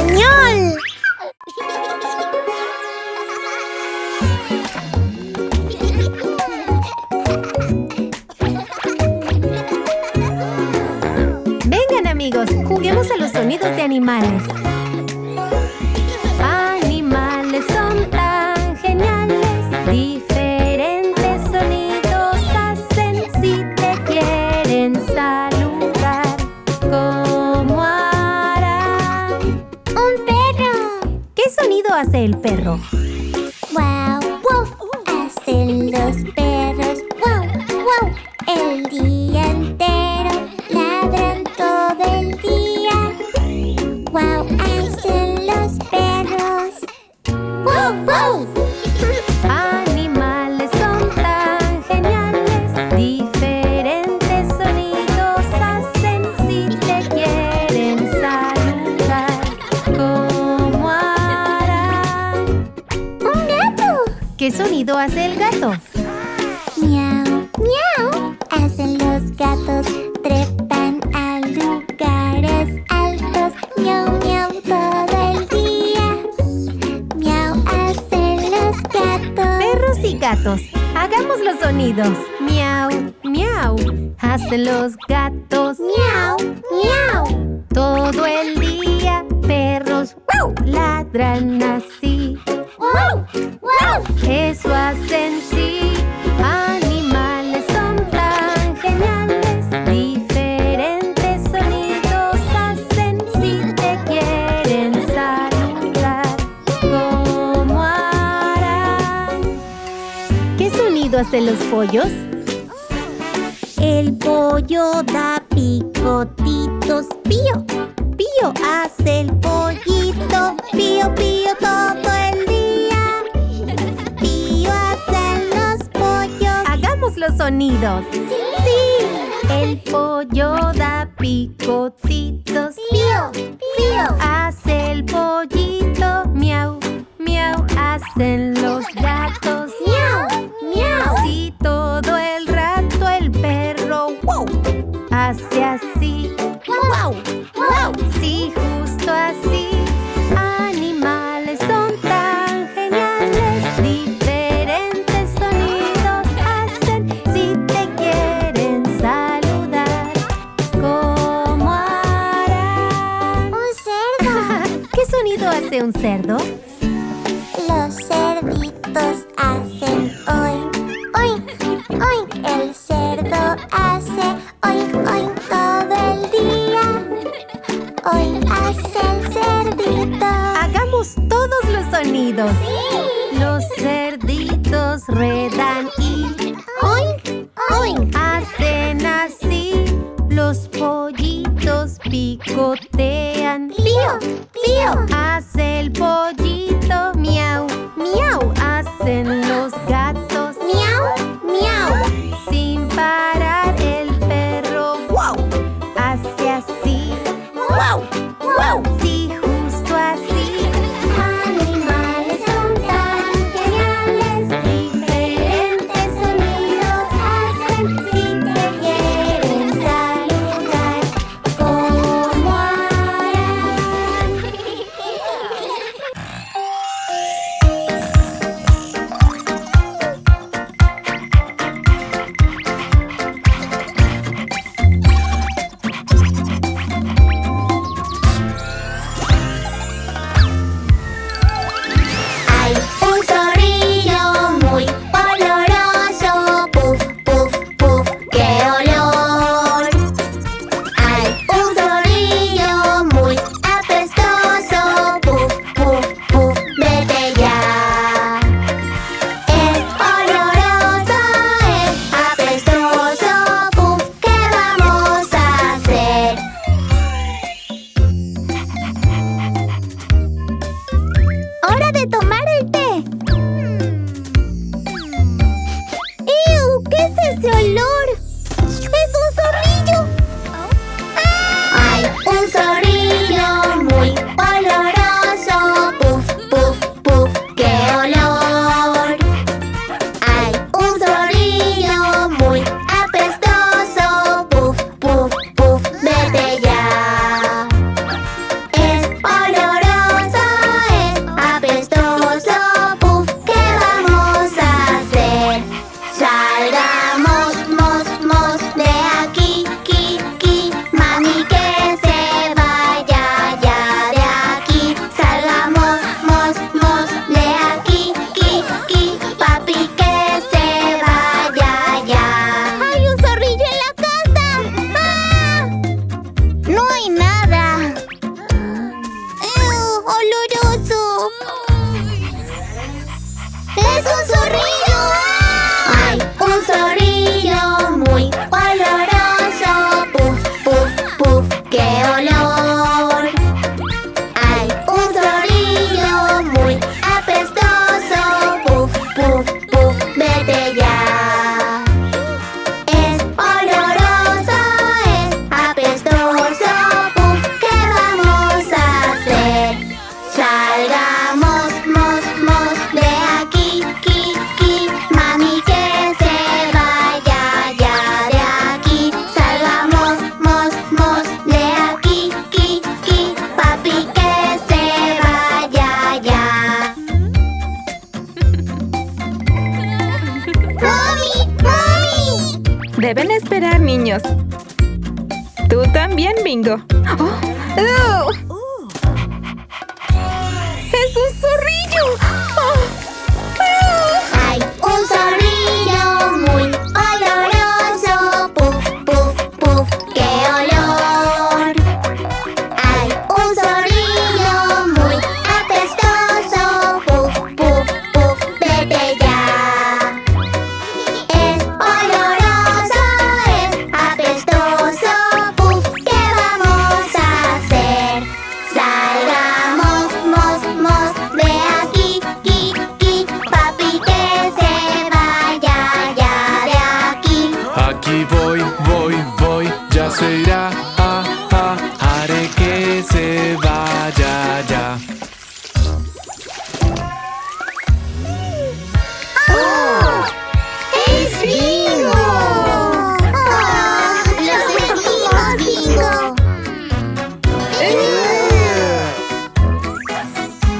español! Vengan, amigos, juguemos a los sonidos de animales. Animales son tan geniales, diferentes sonidos hacen si te quieren saludar. ¿Cómo harán? ¡Un perro! ¿Qué sonido hace el perro? ¡Wow! ¡Wow! Hacen los perros ¡wow! ¡Wow! El día entero ladran todo el día. ¡Wow! Hacen los perros ¡wow! ¡Wow! Animales son tan geniales, diferentes sonidos hacen si te quieren saludar. ¿Cómo harán? ¡Un gato! ¿Qué sonido hace el gato? ¡Miau! ¡Miau! Hacen los gatos, trepan a lugares altos. ¡Miau! ¡Miau! Todo el día. ¡Miau! Hacen los gatos. Perros y gatos, hagamos los sonidos. Miau, miau, hacen los gatos. ¡Miau! ¡Miau! Todo el día, perros ¡wow! Ladran así. ¡Wow! ¡Wow! Eso hacen sí. Animales son tan geniales, diferentes sonidos hacen si te quieren saludar. ¿Cómo harán? ¿Qué sonido hacen los pollos? El pollo da picotitos. Pío, pío, hace el pollito. Pío, pío, todo el día. Pío, hacen los pollos. Hagamos los sonidos. Sí. El pollo da picotitos. ¡Pío! ¡Pío! Hace el pollito. Miau, miau, hacen los gatos. ¡Miau! ¡Miau! Sí, todo el rato el perro wow, hace así. ¡Wow! ¡Wow! Sí, justo así. Animales son tan geniales, diferentes sonidos hacen si te quieren saludar. ¿Cómo harán? ¡Un cerdo! ¿Qué sonido hace un cerdo? Los cerditos hacen oink, oink, oink. El cerdo hace oink, oink todo el día. Oink hace el cerdito. Hagamos todos los sonidos. ¡Sí! Los cerditos redan y Oink, oink. hacen así. Los pollitos picotean. ¡Pío! ¡Pío! Hace el pollito. Miau, miau. Hacen los gatos. ¡Miau! ¡Miau! Sin parar el perro wow, hace así. ¡Wow! ¡Wow! Sí, justo así. Animales son tan geniales, diferentes sonidos hacen si te quieren saludar. ¿Cómo harán? niños. Tú también, Bingo. ¡Oh! ¡Oh! ¡Es un zorrillo! ¡Oh! Hay un zorrillo muy oloroso. Puf, puf, puf, qué olor. Hay un zorrillo muy apestoso. Puf, puf, puf, vete ya. Es oloroso, es apestoso. Puf, ¿qué vamos a hacer? Salgamos, mos, mos, de aquí, qui, qui, papi, que se vaya ya de aquí. Aquí voy, voy, voy, ya se irá, haré que se vaya ya. ¡Oh! ¡Es Bingo! ¡Lo sentimos, Bingo!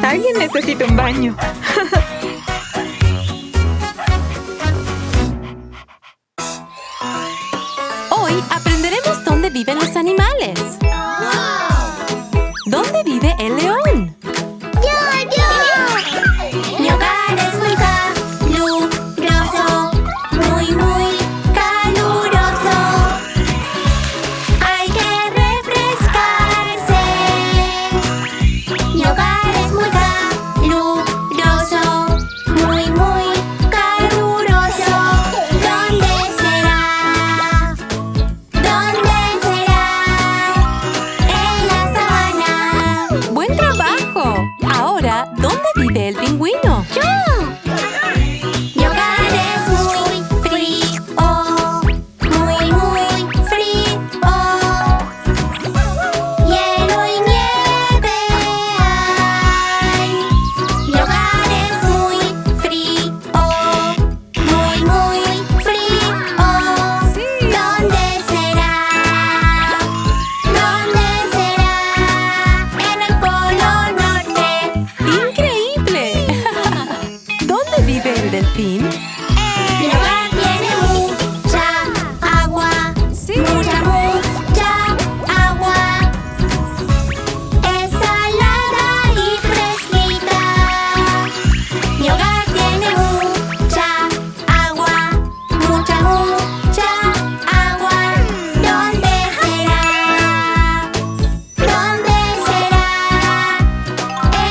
Alguien necesita un baño. Hoy aprenderemos dónde viven los animales. ¿Dónde vive el león? ¡Yo! Mi hogar es muy caluroso, muy, muy caluroso. Hay que refrescarse. Mi hogar es muy caluroso, muy, muy caluroso. ¿Dónde será? ¿Dónde será? En la sabana. ¡Buen trabajo! Ahora, ¿dónde vive el pingüino? Mi hogar es muy frío, muy, muy frío. Hielo y nieve hay. Mi hogar es muy frío, muy, muy frío. ¿Dónde será? ¿Dónde será? En el Polo Norte. ¡Increíble! ¿Dónde vive el delfín? Mi hogar tiene mucha agua, mucha, mucha agua. Es salada y fresquita. Mi hogar tiene mucha agua, mucha, mucha agua. ¿Dónde será? ¿Dónde será?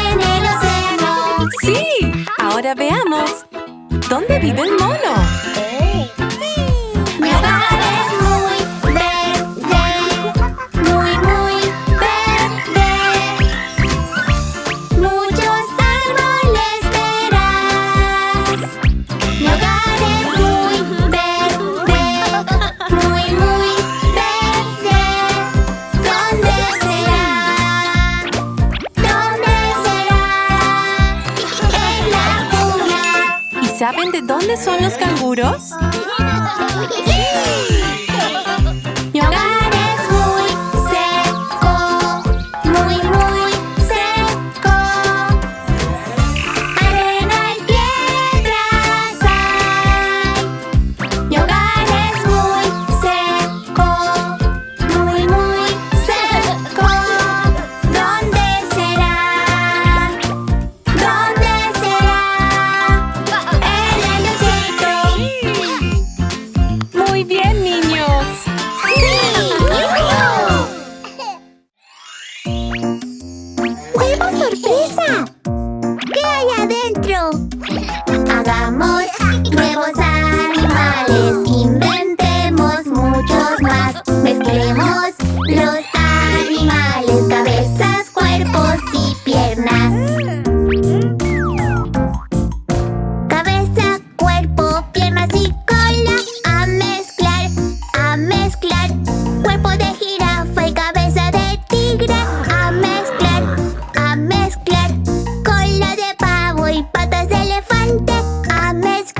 En el océano. ¡Sí! Ahora veamos. ¿Dónde vive el mono? Mi hogar es muy verde, muy, muy verde. Muchos árboles verás. Mi hogar es muy verde, muy, muy verde. ¿Dónde será? ¿Dónde será? En la jungla. ¿Y saben de dónde son los canguros? Mi hogar es muy seco, muy, muy seco. Arena y piedras hay. Mi hogar es muy seco, muy, muy seco. ¿Dónde será? ¿Dónde será? En el desierto. Muy bien, niños. ¡Huevo sorpresa! ¿Qué hay adentro? Hagamos nuevos animales, inventemos muchos más. Mezclemos los animales, cabezas, cuerpos y piernas. Cabeza, cuerpo, piernas y cola. A mezclar, a mezclar. Cuerpo de jirafa y cabeza de tigre. A mezclar, a mezclar. Cola de pavo y patas de elefante. A mezclar.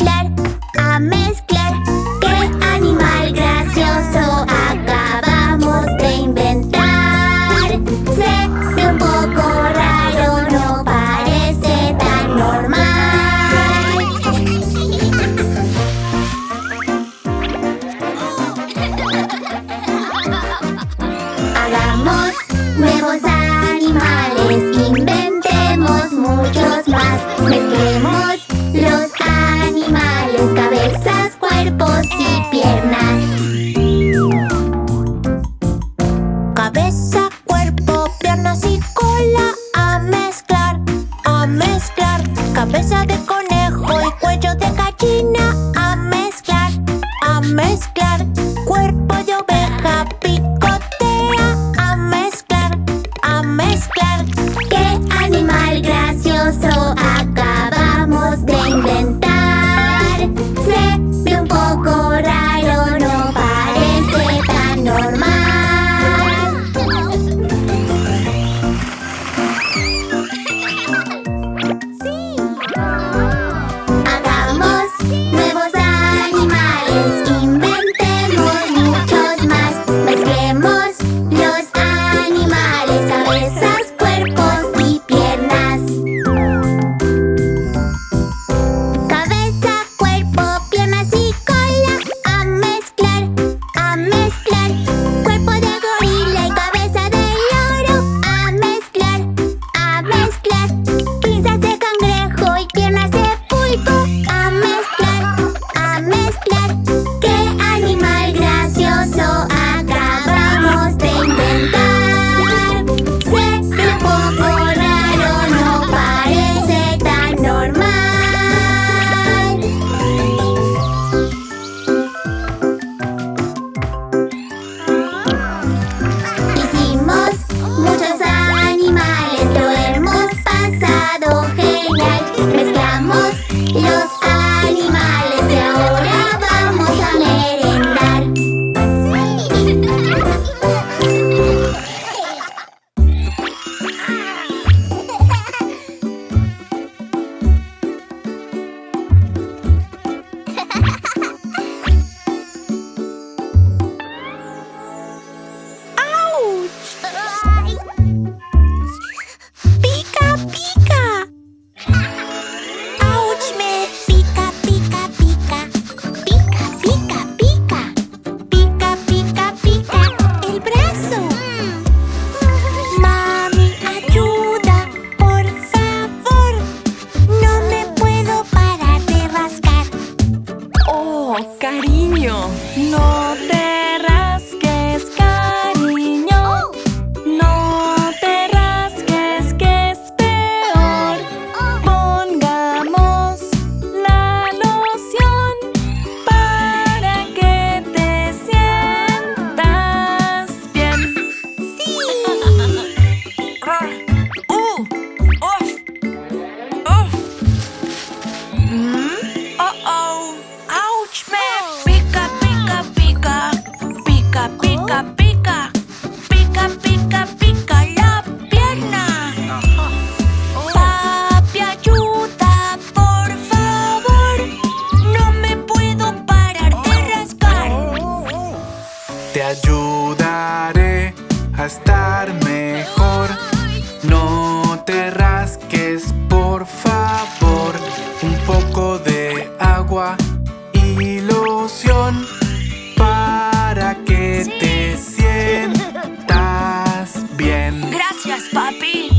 bien. Gracias, papi.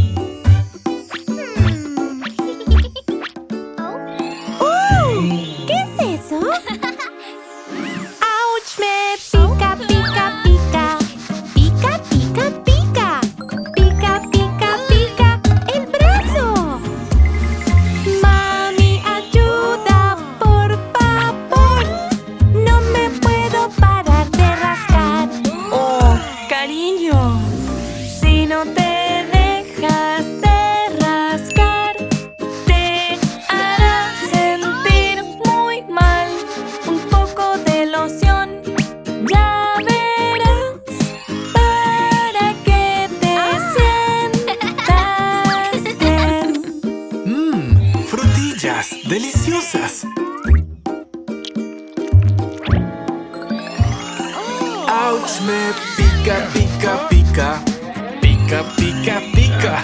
¿Qué es eso? ¡Auch! Me pica, pica, pica. Pica, pica, pica. Pica, pica, pica. ¡El brazo! Mami, ayuda, por favor. No me puedo parar de rascar. Oh, cariño. Si no te dejas de rascar, te hará sentir muy mal. Un poco de loción, ya verás, para que te sientas bien. Frutillas deliciosas. ¡Auch! Me pica, pica, pica. Pica, pica, pica.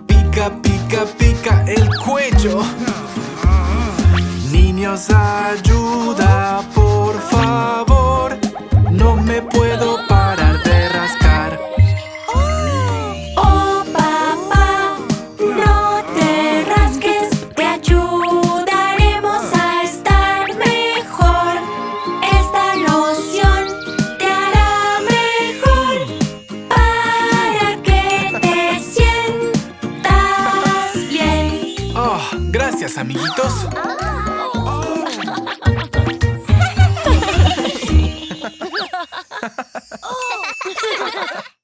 Pica, pica, pica el cuello. Niños, ayuda, por favor. No me puedo parar de rascar. Oh, papá, no te rasques, te ayudaremos a estar mejor. Esta loción te hará mejor para que te sientas bien. Oh, gracias, amiguitos.